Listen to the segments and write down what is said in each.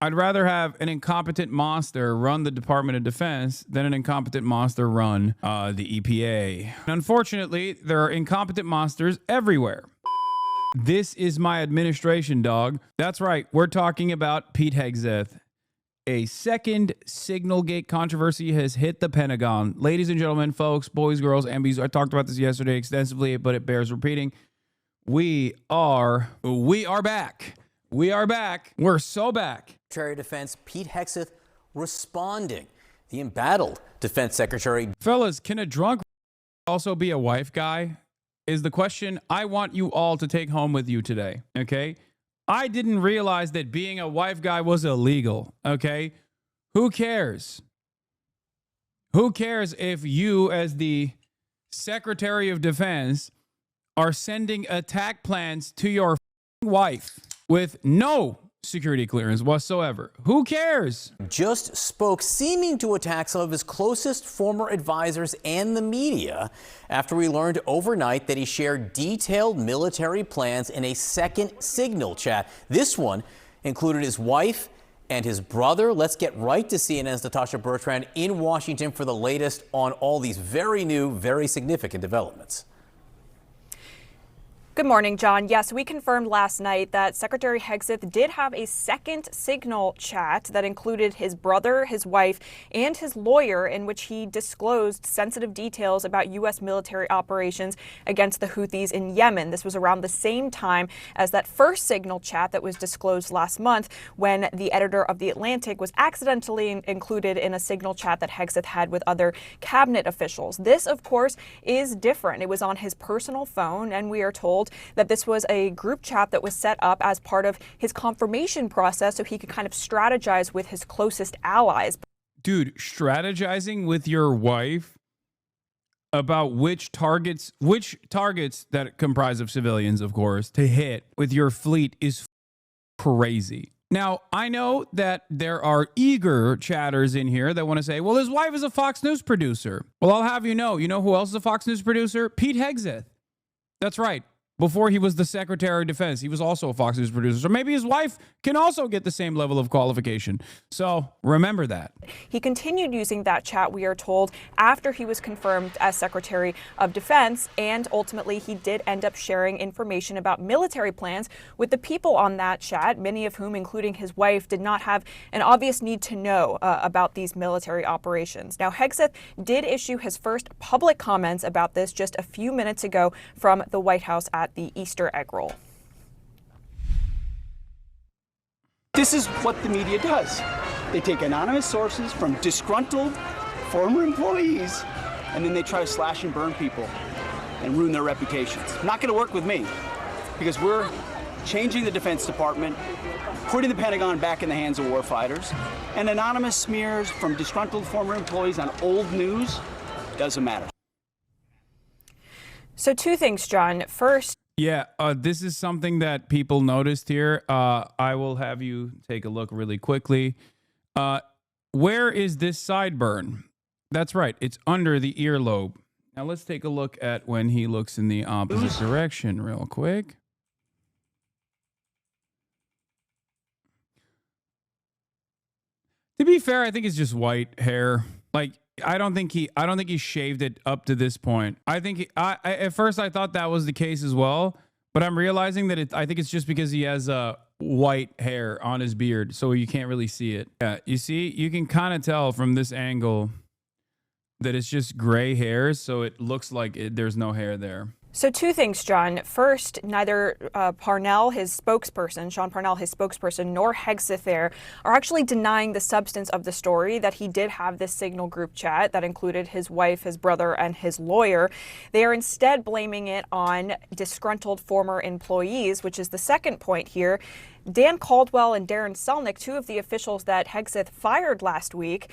I'd rather have an incompetent monster run the Department of Defense than an incompetent monster run the EPA. Unfortunately, there are incompetent monsters everywhere. This is my administration, dog. That's right. We're talking about Pete Hegseth. A second signal gate controversy has hit the Pentagon. Ladies and gentlemen, folks, boys, girls, MBs, I talked about this yesterday extensively, but it bears repeating. We are back. We are back. We're so back. Secretary of Defense Pete Hegseth responding. The embattled Defense Secretary. Fellas, can a drunk also be a wife guy? Is the question I want you all to take home with you today, okay? I didn't realize that being a wife guy was illegal, okay? Who cares? Who cares if you, as the Secretary of Defense, are sending attack plans to your wife with no security clearance whatsoever? Who cares? Just spoke, seeming to attack some of his closest former advisors and the media after we learned overnight that he shared detailed military plans in a second signal chat. This one included his wife and his brother. Let's get right to CNN's Natasha Bertrand in Washington for the latest on all these very new, very significant developments. Good morning, John. Yes, we confirmed last night that Secretary Hegseth did have a second signal chat that included his brother, his wife, and his lawyer, in which he disclosed sensitive details about U.S. military operations against the Houthis in Yemen. This was around the same time as that first signal chat that was disclosed last month when the editor of The Atlantic was accidentally included in a signal chat that Hegseth had with other cabinet officials. This, of course, is different. It was on his personal phone, and we are told that this was a group chat that was set up as part of his confirmation process so he could kind of strategize with his closest allies. Dude, strategizing with your wife about which targets that comprise of civilians, of course, to hit with your fleet is crazy. Now, I know that there are eager chatters in here that want to say, well, his wife is a Fox News producer. Well, I'll have you know who else is a Fox News producer? Pete Hegseth. That's right. Before he was the Secretary of Defense, he was also a Fox News producer. So maybe his wife can also get the same level of qualification. So remember that. He continued using that chat, we are told, after he was confirmed as Secretary of Defense. And ultimately, he did end up sharing information about military plans with the people on that chat, many of whom, including his wife, did not have an obvious need to know about these military operations. Now, Hegseth did issue his first public comments about this just a few minutes ago from the White House at the Easter egg roll. This is what the media does. They take anonymous sources from disgruntled former employees, and then they try to slash and burn people and ruin their reputations. Not going to work with me, because we're changing the Defense Department, putting the Pentagon back in the hands of warfighters, and anonymous smears from disgruntled former employees on old news doesn't matter. So two things, John. First, yeah, this is something that people noticed here. I will have you take a look really quickly. Where is this sideburn? That's right. It's under the earlobe. Now let's take a look at when he looks in the opposite direction real quick. To be fair, I think it's just white hair. Like, I don't think he shaved it up to this point. I think at first I thought that was the case as well, but I'm realizing that I think it's just because he has white hair on his beard, so you can't really see it. Yeah, you see, you can kind of tell from this angle that it's just gray hairs, so it looks like there's no hair there. So two things, John. First, neither Parnell, his spokesperson, Sean Parnell, his spokesperson, nor Hegseth there are actually denying the substance of the story, that he did have this signal group chat that included his wife, his brother, and his lawyer. They are instead blaming it on disgruntled former employees, which is the second point here. Dan Caldwell and Darren Selnick, two of the officials that Hegseth fired last week,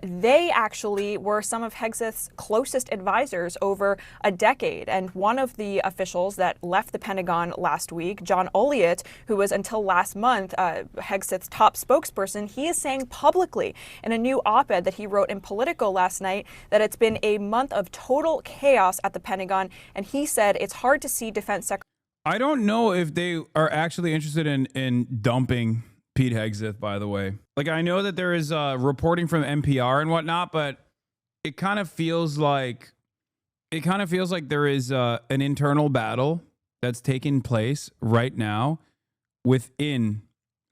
they actually were some of Hegseth's closest advisors over a decade. And one of the officials that left the Pentagon last week, John Olliott, who was until last month Hegseth's top spokesperson, he is saying publicly in a new op-ed that he wrote in Politico last night that it's been a month of total chaos at the Pentagon. And he said it's hard to see Defense Secretary. I don't know if they are actually interested in dumping Pete Hegseth, by the way. Like, I know that there is reporting from NPR and whatnot, but it kind of feels like there is an internal battle that's taking place right now within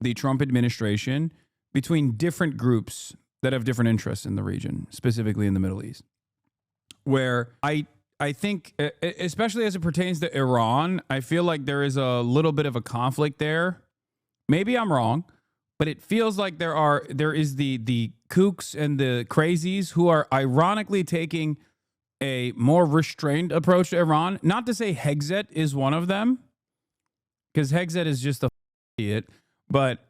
the Trump administration between different groups that have different interests in the region, specifically in the Middle East, where I think, especially as it pertains to Iran, I feel like there is a little bit of a conflict there. Maybe I'm wrong, but it feels like there is the kooks and the crazies who are ironically taking a more restrained approach to Iran. Not to say Hegseth is one of them, because Hegseth is just a idiot, but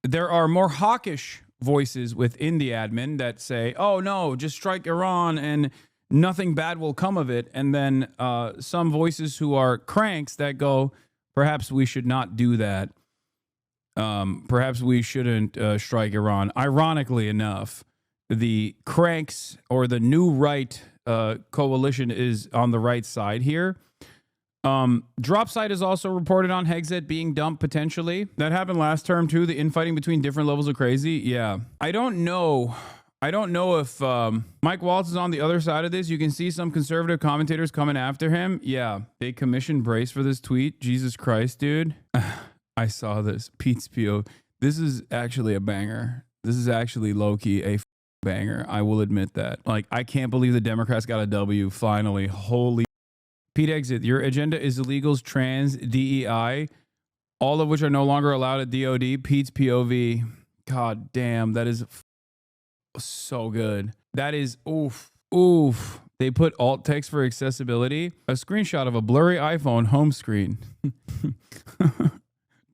there are more hawkish voices within the admin that say, oh no, just strike Iran and nothing bad will come of it. And then some voices who are cranks that go, perhaps we should not do that. Perhaps we shouldn't strike Iran. Ironically enough, the cranks or the new right coalition is on the right side here. Drop site is also reported on Hegseth being dumped potentially. That happened last term too. The infighting between different levels of crazy. Yeah. I don't know if Mike Waltz is on the other side of this. You can see some conservative commentators coming after him. Yeah. They commissioned Brace for this tweet. Jesus Christ, dude. I saw this. Pete's PO. This is actually a banger. This is actually low-key a banger. I will admit that. Like, I can't believe the Democrats got a W finally. Holy Pete Hegseth, your agenda is illegals, trans, DEI, all of which are no longer allowed at DOD. Pete's POV. God damn, that is so good. That is oof. They put alt text for accessibility. A screenshot of a blurry iPhone home screen.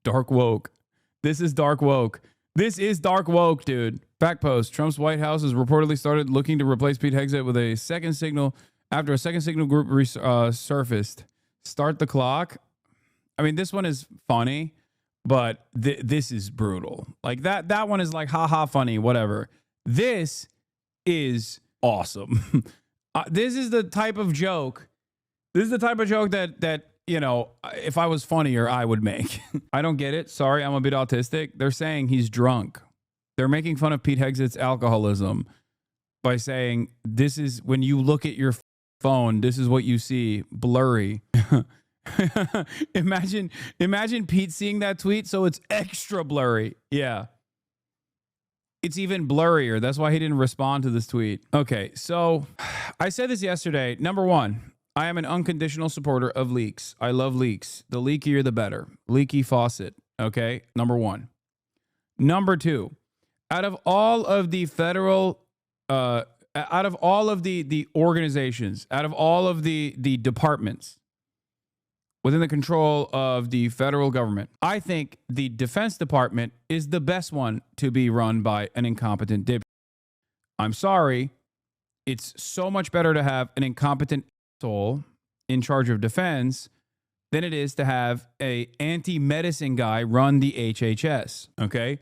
Dark woke. This is dark woke. This is dark woke, dude. Fact post. Trump's White House has reportedly started looking to replace Pete Hegseth with a second signal after a second signal group surfaced. Start the clock. I mean, this one is funny, but this is brutal. Like that one is like, haha, funny, whatever. This is awesome. This is the type of joke. This is the type of joke that you know, if I was funnier, I would make. I don't get it. Sorry, I'm a bit autistic. They're saying he's drunk. They're making fun of Pete Hegseth's alcoholism by saying, this is when you look at your phone, this is what you see, blurry. Imagine Pete seeing that tweet, so it's extra blurry. Yeah. It's even blurrier. That's why he didn't respond to this tweet. Okay, so I said this yesterday. Number one, I am an unconditional supporter of leaks. I love leaks. The leakier, the better. Leaky faucet. Okay, number one. Number two, out of all of the federal, out of all of the organizations, out of all of the departments within the control of the federal government, I think the Defense Department is the best one to be run by an incompetent dipshit. I'm sorry. It's so much better to have an incompetent asshole in charge of defense than it is to have a anti-medicine guy run the HHS. Okay.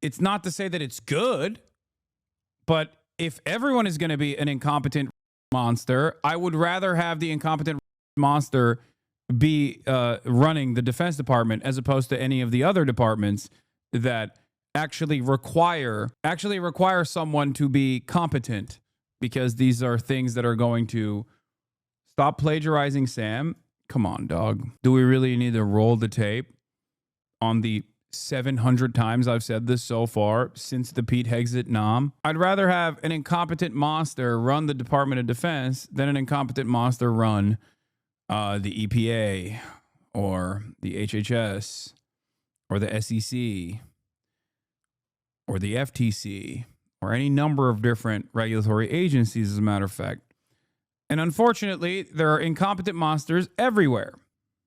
It's not to say that it's good, but if everyone is going to be an incompetent monster, I would rather have the incompetent monster be running the Defense Department as opposed to any of the other departments that actually require someone to be competent, because these are things that are going to stop plagiarizing Sam. Come on, dog. Do we really need to roll the tape on the 700 times I've said this so far since the Pete Hegseth nom? I'd rather have an incompetent monster run the Department of Defense than an incompetent monster run the EPA or the HHS or the SEC or the FTC or any number of different regulatory agencies, as a matter of fact. And unfortunately, there are incompetent monsters everywhere.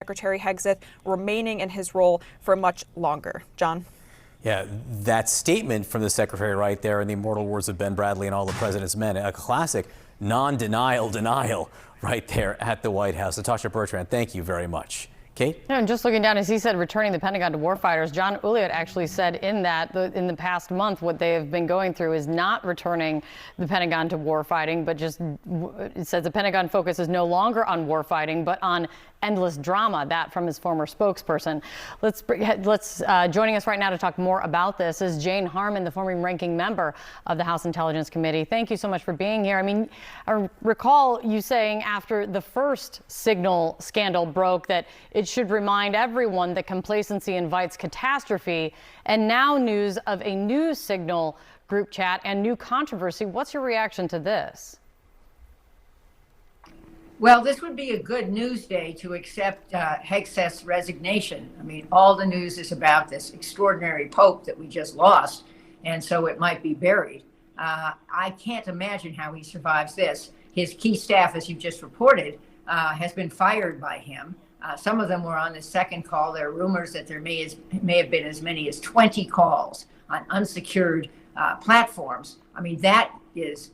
Secretary Hegseth remaining in his role for much longer. John? Yeah, that statement from the secretary right there, in the immortal words of Ben Bradley and All the President's Men, a classic non-denial denial right there at the White House. Natasha Bertrand, thank you very much. Kate? And just looking down, as he said, returning the Pentagon to warfighters, John Ulliott actually said in the past month, what they have been going through is not returning the Pentagon to warfighting, but just it says the Pentagon focus is no longer on warfighting, but on endless drama, that from his former spokesperson. Joining us right now to talk more about this is Jane Harman, the former ranking member of the House Intelligence Committee. Thank you so much for being here. I mean, I recall you saying after the first signal scandal broke that it should remind everyone that complacency invites catastrophe, and now news of a new signal group chat and new controversy. What's your reaction to this? Well, this would be a good news day to accept Hegseth's resignation. I mean, all the news is about this extraordinary pope that we just lost, and so it might be buried. I can't imagine how he survives this. His key staff, as you just reported, has been fired by him. Some of them were on the second call. There are rumors that there may have been as many as 20 calls on unsecured platforms. I mean, that is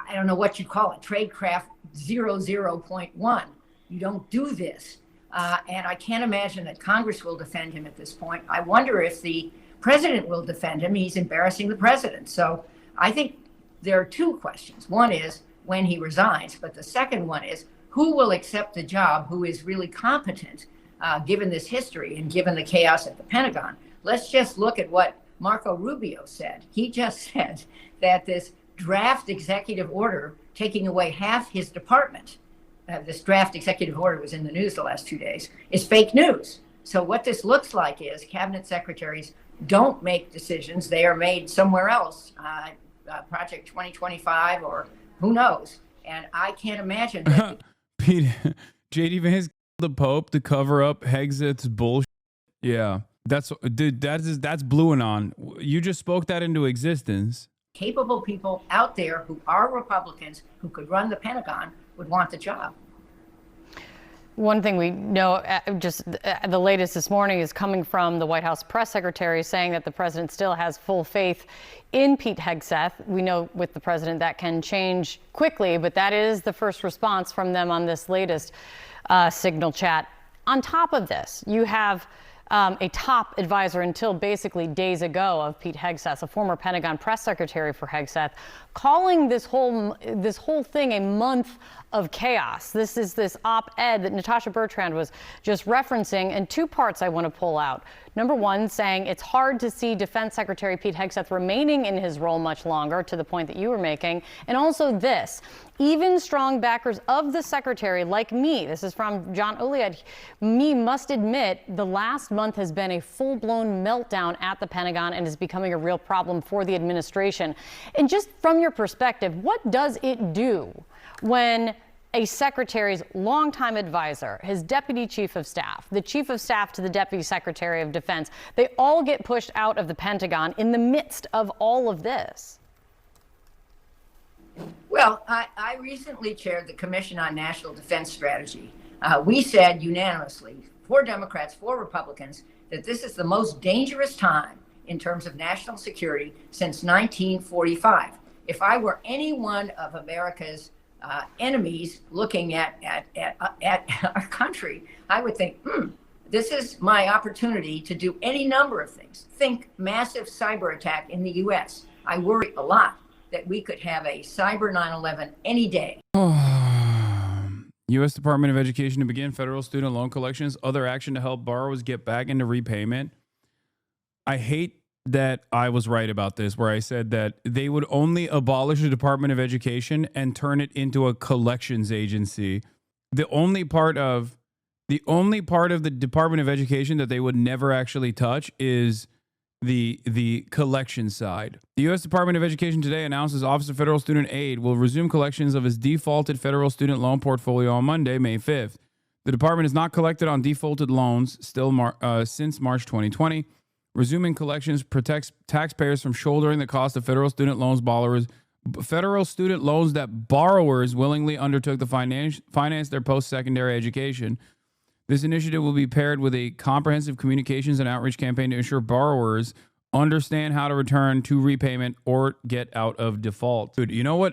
I don't know what you call it, tradecraft 00.1. You don't do this. And I can't imagine that Congress will defend him at this point. I wonder if the president will defend him. He's embarrassing the president. So I think there are two questions. One is when he resigns, but the second one is who will accept the job, who is really competent, given this history and given the chaos at the Pentagon. Let's just look at what Marco Rubio said. He just said that this draft executive order taking away half his department, this draft executive order was in the news the last 2 days, is fake news. So what this looks like is cabinet secretaries don't make decisions. They are made somewhere else, Project 2025 or who knows. And I can't imagine that. Pete, J.D. Vance, the Pope, to cover up Hegseth's bullshit. Yeah, that's blue and on. You just spoke that into existence. Capable people out there who are Republicans who could run the Pentagon would want the job. One thing we know, the latest this morning is coming from the White House press secretary saying that the president still has full faith in Pete Hegseth. We know with the president that can change quickly, but that is the first response from them on this latest signal chat. On top of this, you have a top advisor until basically days ago of Pete Hegseth, a former Pentagon press secretary for Hegseth, calling this whole thing a month of chaos. This is this op-ed that Natasha Bertrand was just referencing, and two parts I want to pull out. Number one, saying it's hard to see Defense Secretary Pete Hegseth remaining in his role much longer, to the point that you were making. And also this, even strong backers of the secretary like me, this is from John Uliad, me must admit the last month has been a full-blown meltdown at the Pentagon and is becoming a real problem for the administration. And just from your perspective, what does it do when a secretary's longtime advisor, his deputy chief of staff, the chief of staff to the deputy secretary of defense, they all get pushed out of the Pentagon in the midst of all of this? Well, I recently chaired the Commission on National Defense Strategy. We said unanimously, 4 Democrats, 4 Republicans, that this is the most dangerous time in terms of national security since 1945. If I were any one of America's enemies looking at our country, I would think, this is my opportunity to do any number of things. Think massive cyber attack in the U.S. I worry a lot that we could have a cyber 9/11 any day. U.S. Department of Education to begin federal student loan collections, other action to help borrowers get back into repayment. I hate that I was right about this, where I said that they would only abolish the Department of Education and turn it into a collections agency. The only part of the Department of Education that they would never actually touch is the collection side. The U.S. Department of Education today announces Office of Federal Student Aid will resume collections of its defaulted federal student loan portfolio on Monday, May 5th. The department has not collected on defaulted loans since March 2020. Resuming collections protects taxpayers from shouldering the cost of federal student loans that borrowers willingly undertook to finance their post-secondary education. This initiative will be paired with a comprehensive communications and outreach campaign to ensure borrowers understand how to return to repayment or get out of default. Dude, you know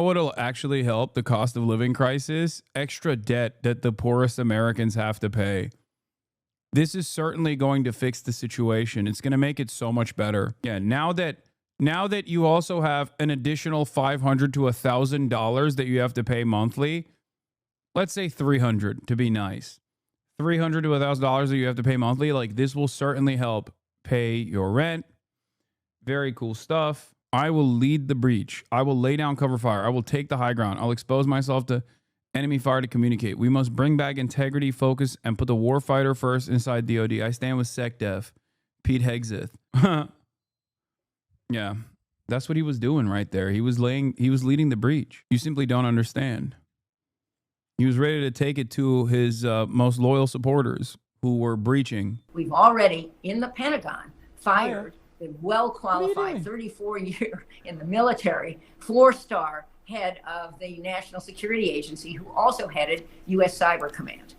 what'll actually help the cost of living crisis? Extra debt that the poorest Americans have to pay. This is certainly going to fix the situation. It's going to make it so much better. Yeah, now that you also have an additional $500 to $1,000 that you have to pay monthly, let's say 300 to be nice. 300 to $1,000 that you have to pay monthly. Like, this will certainly help pay your rent. Very cool stuff. I will lead the breach. I will lay down cover fire. I will take the high ground. I'll expose myself to enemy fire to communicate. We must bring back integrity, focus, and put the warfighter first inside DOD. I stand with SecDef. Pete Hegseth. Yeah, that's what he was doing right there. He was leading the breach. You simply don't understand. He was ready to take it to his most loyal supporters who were breaching. We've already, in the Pentagon, fired a well-qualified 34-year in the military, 4-star head of the National Security Agency, who also headed U.S. Cyber Command.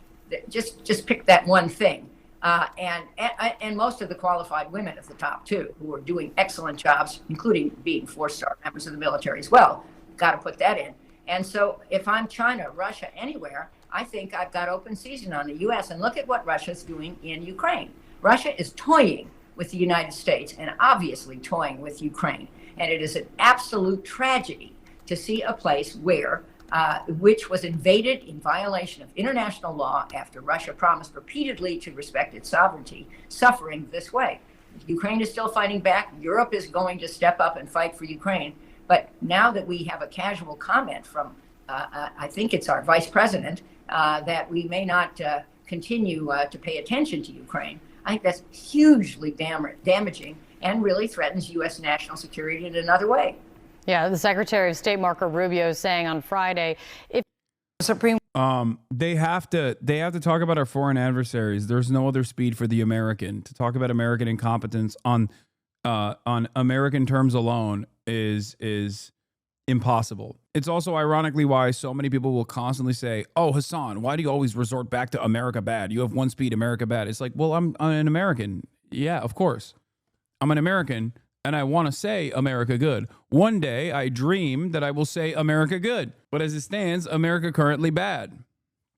Just pick that one thing. And most of the qualified women at the top, too, who are doing excellent jobs, including being 4-star members of the military as well. Got to put that in. And so if I'm China, Russia, anywhere, I think I've got open season on the U.S. And look at what Russia's doing in Ukraine. Russia is toying with the United States and obviously toying with Ukraine. And it is an absolute tragedy to see a place which was invaded in violation of international law after Russia promised repeatedly to respect its sovereignty, suffering this way. Ukraine is still fighting back. Europe is going to step up and fight for Ukraine. But now that we have a casual comment from, I think it's our vice president, that we may not continue to pay attention to Ukraine, I think that's hugely damaging and really threatens U.S. national security in another way. Yeah, the Secretary of State Marco Rubio saying on Friday, if Supreme they have to talk about our foreign adversaries. There's no other speed for the American. To talk about American incompetence on American terms alone is impossible. It's also ironically why so many people will constantly say, "Oh, Hasan, why do you always resort back to America bad? You have one speed, America bad." It's like, well, I'm an American. Yeah, of course. I'm an American, and I want to say America good. One day, I dream that I will say America good. But as it stands, America currently bad.